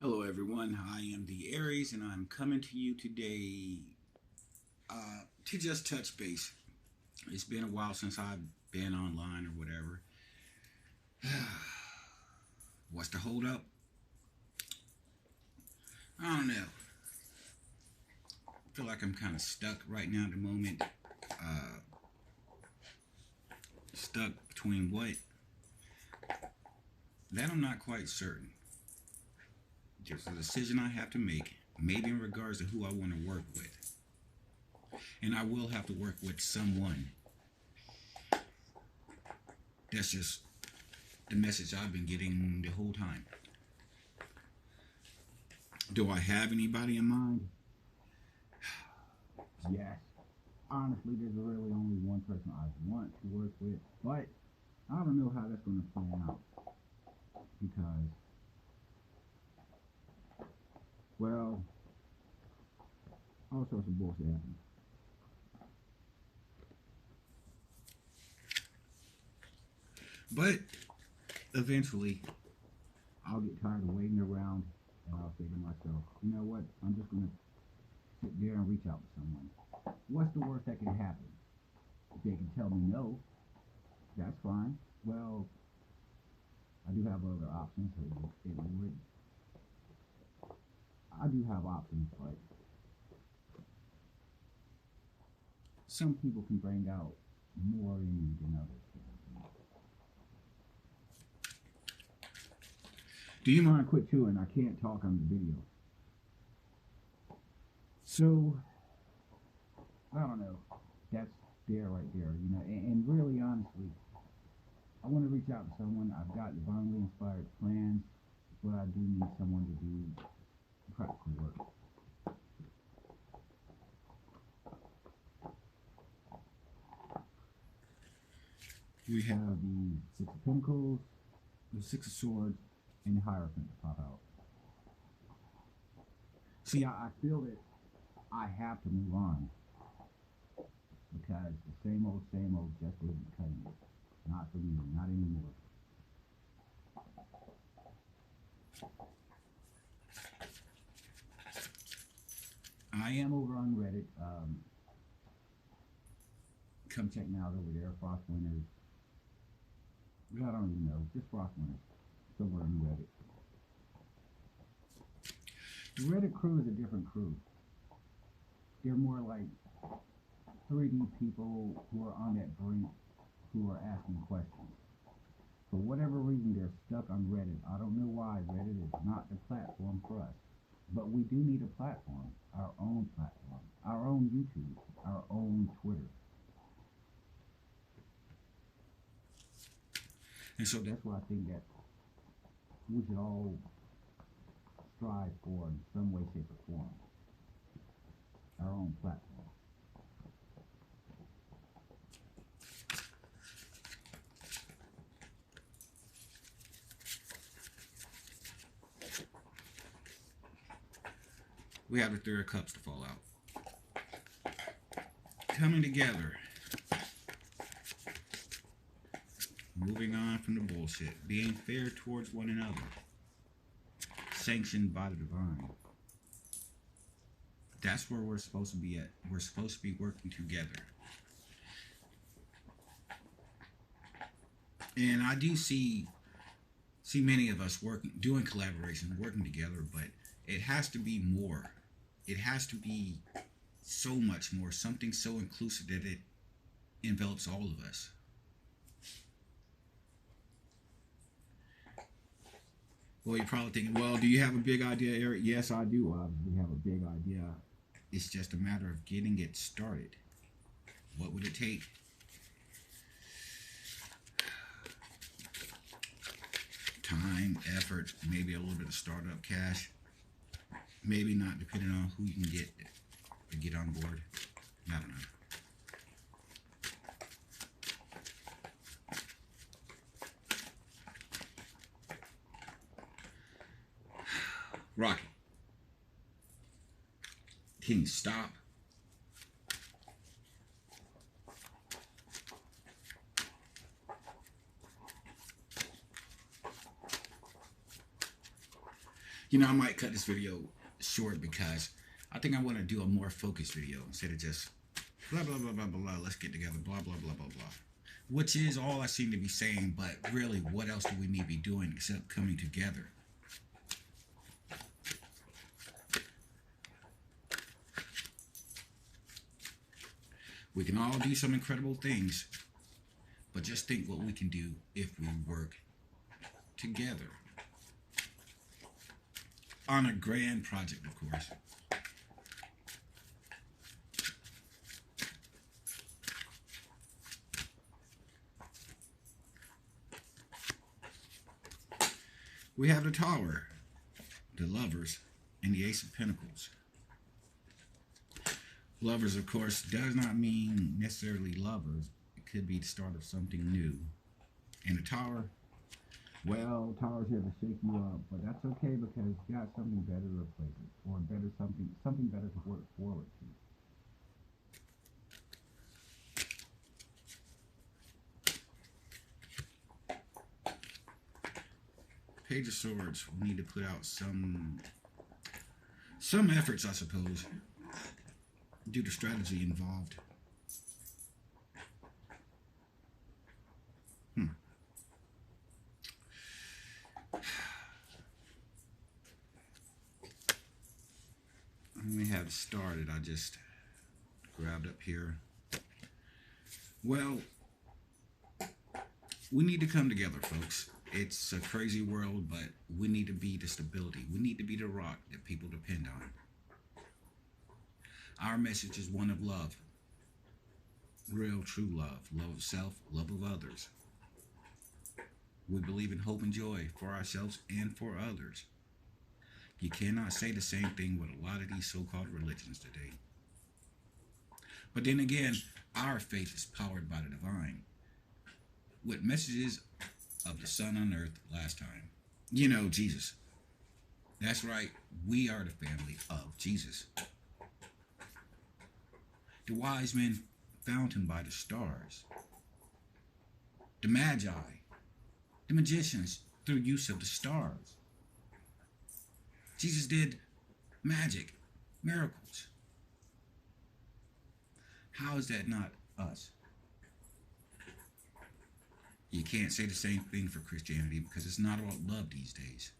Hello, everyone. I am the Aries, and I'm coming to you today to just touch base. It's been a while since I've been online or whatever. What's the hold up? I don't know. I feel like I'm kind of stuck right now at the moment. Uh, Stuck between what? That I'm not quite certain. There's a decision I have to make, maybe in regards to who I want to work with. And I will have to work with someone. That's just the message I've been getting the whole time. Do I have anybody in mind? Yes. Honestly, there's really only one person I want to work with, but I don't know how that's going to plan out because, well, all sorts of bullshit happens. But eventually, I'll get tired of waiting around and I'll say to myself, you know what? I'm just going to sit there and reach out to someone. What's the worst that can happen? If they can tell me no, that's fine. Well, I do have other options. I do have options, but some people can bring out more in you than others can. Do you mind quit chewing? I can't talk on the video. So, I don't know. That's there right there, and really honestly, I want to reach out to someone. I've got divinely inspired plans, but I do need someone to do practical work. We have the Six of Pentacles, the Six of Swords, and the Hierophant pop out. See, I feel that I have to move on because the same old just isn't cutting it. Not for me, not anymore. I am over on Reddit. Come check me out over there, Frost Winners. I don't even know, just Frost Winners. Somewhere on Reddit. The Reddit crew is a different crew. They're more like 3D people who are on that brink, who are asking questions. For whatever reason, they're stuck on Reddit. I don't know why. Reddit is not the platform for us. But we do need a platform, our own YouTube, our own Twitter. And so that's why I think that we should all strive for in some way, shape, or form our own platform. We have the Three of Cups to fall out. Coming together. Moving on from the bullshit. Being fair towards one another. Sanctioned by the divine. That's where we're supposed to be at. We're supposed to be working together. And I do see many of us doing collaboration, working together, but it has to be more. It has to be so much more, something so inclusive that it envelops all of us. Well, you're probably thinking, well, do you have a big idea, Eric? Yes, I do. We have a big idea. It's just a matter of getting it started. What would it take? Time, effort, maybe a little bit of startup cash. Maybe not, depending on who you can get to get on board. I don't know. Rocky, can you stop? You know, I might cut this video short because I think I want to do a more focused video instead of just blah, blah, blah, blah, blah, let's get together, blah, blah, blah, blah, blah. Which is all I seem to be saying, but really, what else do we need to be doing except coming together? We can all do some incredible things, but just think what we can do if we work together. On a grand project, of course. We have the Tower, the Lovers, and the Ace of Pentacles. Lovers, of course, does not mean necessarily lovers. It could be the start of something new. And the Tower, well, Tower's here to shake you up, but that's okay because you got something better to replace it, or something better to work forward to. Page of Swords, we need to put out some efforts, I suppose, due to strategy involved. Let me have it started. I just grabbed up here. Well, we need to come together, folks. It's a crazy world, but we need to be the stability. We need to be the rock that people depend on. Our message is one of love. Real, true love. Love of self, love of others. We believe in hope and joy for ourselves and for others. You cannot say the same thing with a lot of these so-called religions today. But then again, our faith is powered by the divine, with messages of the Son on earth last time. You know, Jesus. That's right, we are the family of Jesus. The wise men found him by the stars. The magi, the magicians, through use of the stars. Jesus did magic, miracles. How is that not us? You can't say the same thing for Christianity because it's not about love these days.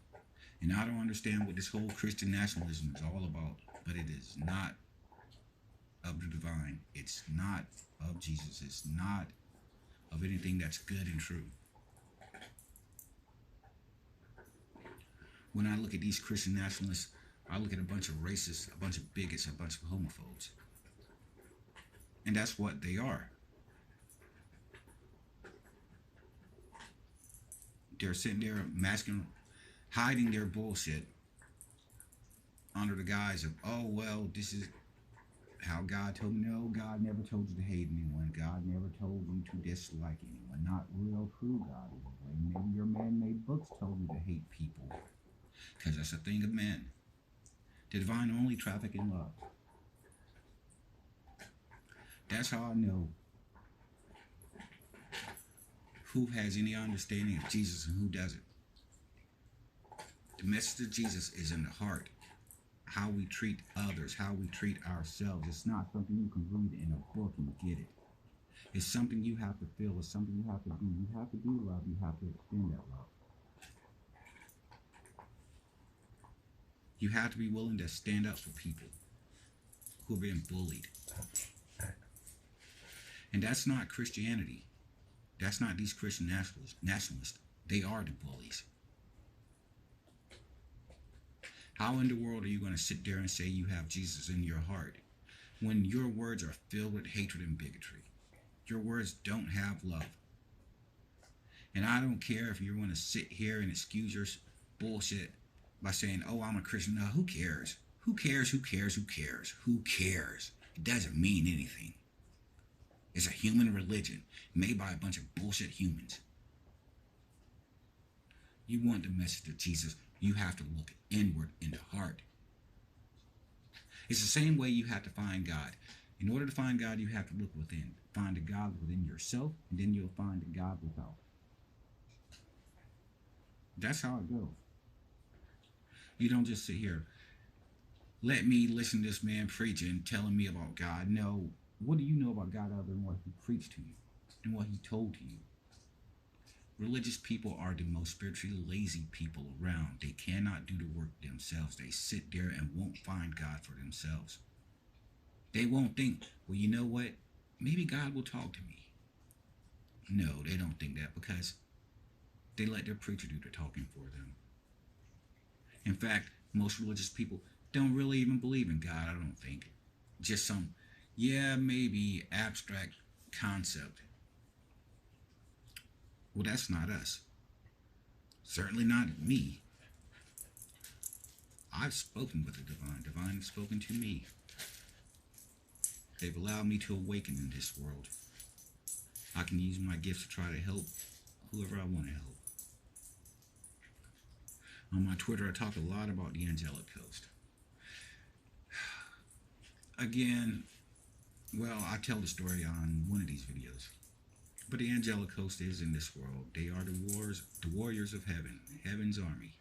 And I don't understand what this whole Christian nationalism is all about, but it is not of the divine. It's not of Jesus. It's not of anything that's good and true. When I look at these Christian nationalists, I look at a bunch of racists, a bunch of bigots, a bunch of homophobes. And that's what they are. They're sitting there masking, hiding their bullshit under the guise of, oh, well, this is how God told me. No, God never told you to hate anyone. God never told you to dislike anyone. Not real, true God. Maybe your man-made books told you to hate people, because that's a thing of men. The divine only traffic in love. That's how I know who has any understanding of Jesus and who doesn't. The message of Jesus is in the heart. How we treat others, how we treat ourselves. It's not something you can read in a book and get it. It's something you have to feel. It's something you have to do. You have to do love. You have to extend that love. You have to be willing to stand up for people who are being bullied. And that's not Christianity. That's not these Christian nationalists. They are the bullies. How in the world are you going to sit there and say you have Jesus in your heart when your words are filled with hatred and bigotry? Your words don't have love. And I don't care if you want to sit here and excuse your bullshit by saying, oh, I'm a Christian. No, who cares? Who cares? Who cares? Who cares? Who cares? It doesn't mean anything. It's a human religion made by a bunch of bullshit humans. You want the message of Jesus, you have to look inward in the heart. It's the same way you have to find God. In order to find God, you have to look within. Find the God within yourself, and then you'll find the God without. That's how it goes. You don't just sit here, let me listen to this man preaching, telling me about God. No, what do you know about God other than what he preached to you and what he told to you? Religious people are the most spiritually lazy people around. They cannot do the work themselves. They sit there and won't find God for themselves. They won't think, well, you know what? Maybe God will talk to me. No, they don't think that because they let their preacher do the talking for them. In fact, most religious people don't really even believe in God, I don't think. Just some, yeah, maybe abstract concept. Well, that's not us. Certainly not me. I've spoken with the divine. Divine has spoken to me. They've allowed me to awaken in this world. I can use my gifts to try to help whoever I want to help. On my Twitter, I talk a lot about the angelic host. Again, well, I tell the story on one of these videos. But the angelic host is in this world. They are the warriors of heaven, heaven's army.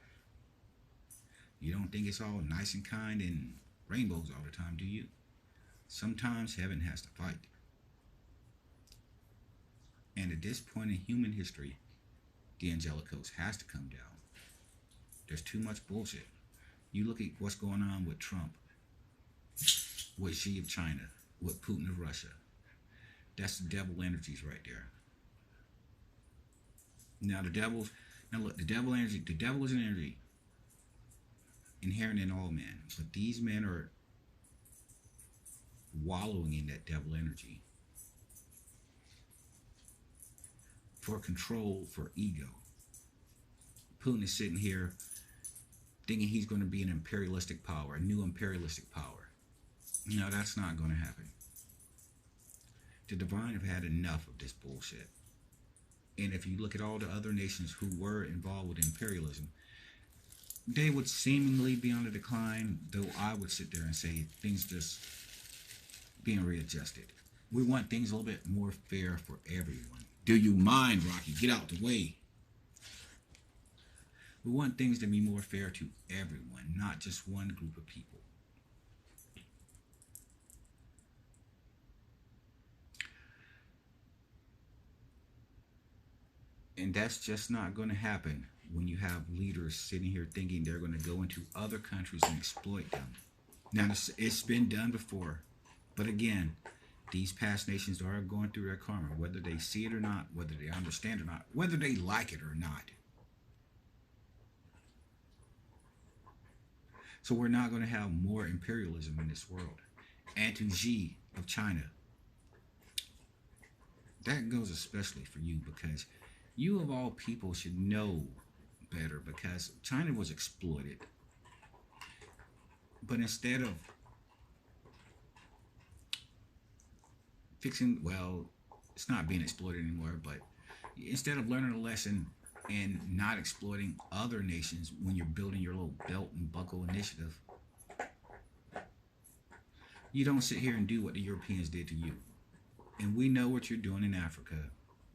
You don't think it's all nice and kind and rainbows all the time, do you? Sometimes heaven has to fight. And at this point in human history, the angelic host has to come down. There's too much bullshit. You look at what's going on with Trump, with Xi of China, with Putin of Russia. That's the devil energies right there. Now look, the devil is an energy inherent in all men, but these men are wallowing in that devil energy for control, for ego. Putin is sitting here thinking he's going to be an imperialistic power, a new imperialistic power. No, that's not going to happen. The divine have had enough of this bullshit. And if you look at all the other nations who were involved with imperialism, they would seemingly be on the decline, though I would sit there and say things just being readjusted. We want things a little bit more fair for everyone. Do you mind, Rocky? Get out the way. We want things to be more fair to everyone, not just one group of people. And that's just not going to happen when you have leaders sitting here thinking they're going to go into other countries and exploit them. Now, it's been done before. But again, these past nations are going through their karma, whether they see it or not, whether they understand or not, whether they like it or not. So we're not going to have more imperialism in this world. And to Xi of China, that goes especially for you, because you of all people should know better, because China was exploited. But instead of fixing, well, it's not being exploited anymore, but instead of learning a lesson and not exploiting other nations when you're building your little belt and buckle initiative, you don't sit here and do what the Europeans did to you. And we know what you're doing in Africa.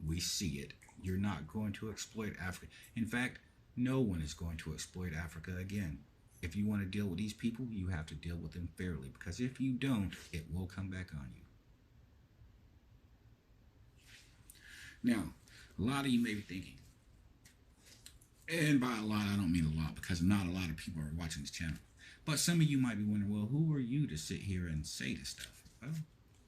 We see it. You're not going to exploit Africa. In fact, no one is going to exploit Africa again. If you want to deal with these people, you have to deal with them fairly, because if you don't, it will come back on you. Now, a lot of you may be thinking, and by a lot, I don't mean a lot, because not a lot of people are watching this channel, but some of you might be wondering, well, who are you to sit here and say this stuff? Well,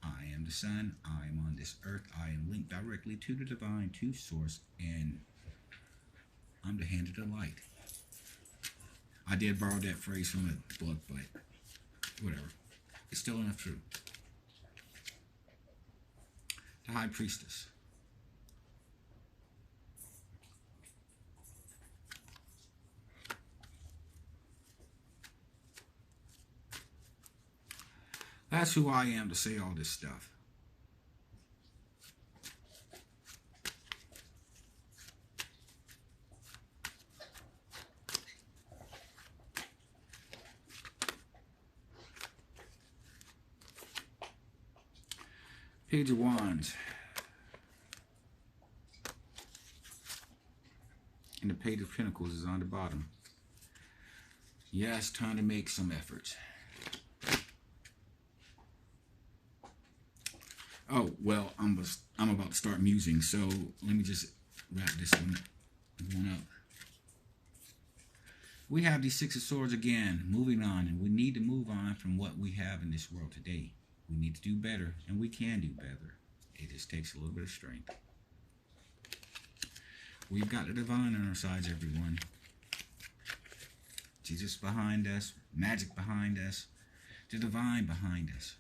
I am the sun. I am on this earth. I am linked directly to the divine, to source, and I'm the hand of the light. I did borrow that phrase from a book, but whatever. It's still enough true. The High Priestess. That's who I am to say all this stuff. Page of Wands. And the Page of Pentacles is on the bottom. Yes, time to make some efforts. Oh, well, I'm about to start musing, so let me just wrap this one up. We have the Six of Swords again, moving on, and we need to move on from what we have in this world today. We need to do better, and we can do better. It just takes a little bit of strength. We've got the divine on our sides, everyone. Jesus behind us, magic behind us, the divine behind us.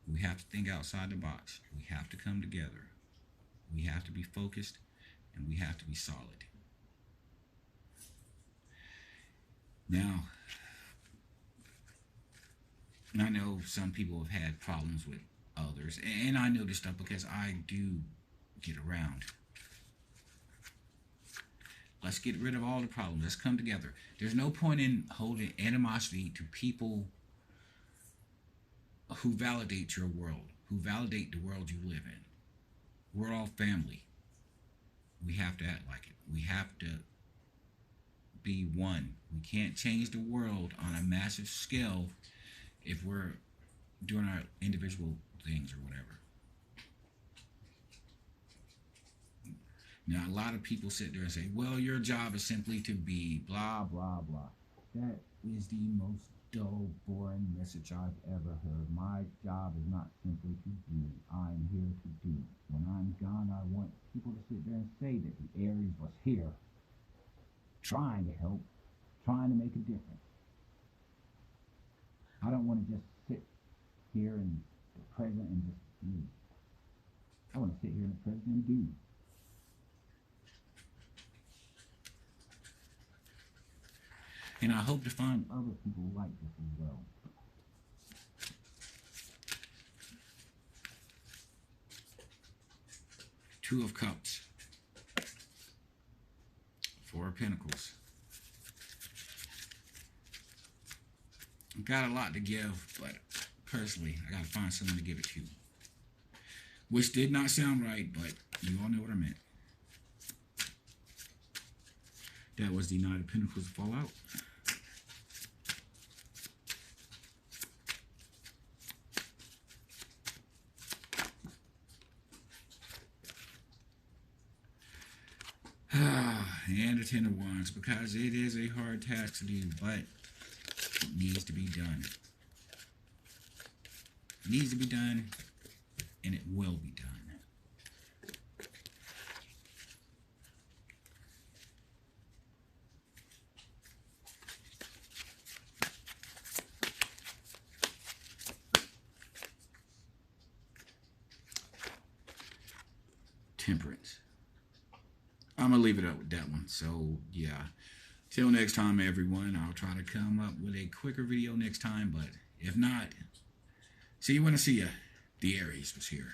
We have to think outside the box. We have to come together. We have to be focused, and we have to be solid. Now, I know some people have had problems with others, and I know this stuff because I do get around. Let's get rid of all the problems. Let's come together. There's no point in holding animosity to people who validate your world, who validate the world you live in. We're all family. We have to act like it. We have to be one. We can't change the world on a massive scale if we're doing our individual things or whatever. Now, a lot of people sit there and say, well, your job is simply to be blah, blah, blah. That is the most dull, boring message I've ever heard. My job is not simply to do. I'm here to do. When I'm gone, I want people to sit there and say that the Aries was here, trying to help, trying to make a difference. I don't want to just sit here in the present and just do. I want to sit here in the present and do. And I hope to find other people like this as well. Two of Cups. Four of Pentacles. I've got a lot to give, but personally, I got to find someone to give it to. Which did not sound right, but you all know what I meant. That was the Knight of Pentacles fallout. And the Ten of Wands, because it is a hard task to do, but it needs to be done. It needs to be done, and it will be done. Temperance. I'm going to leave it up with that one. So, yeah. Till next time, everyone. I'll try to come up with a quicker video next time. But if not, see you when I see you. The Aries was here.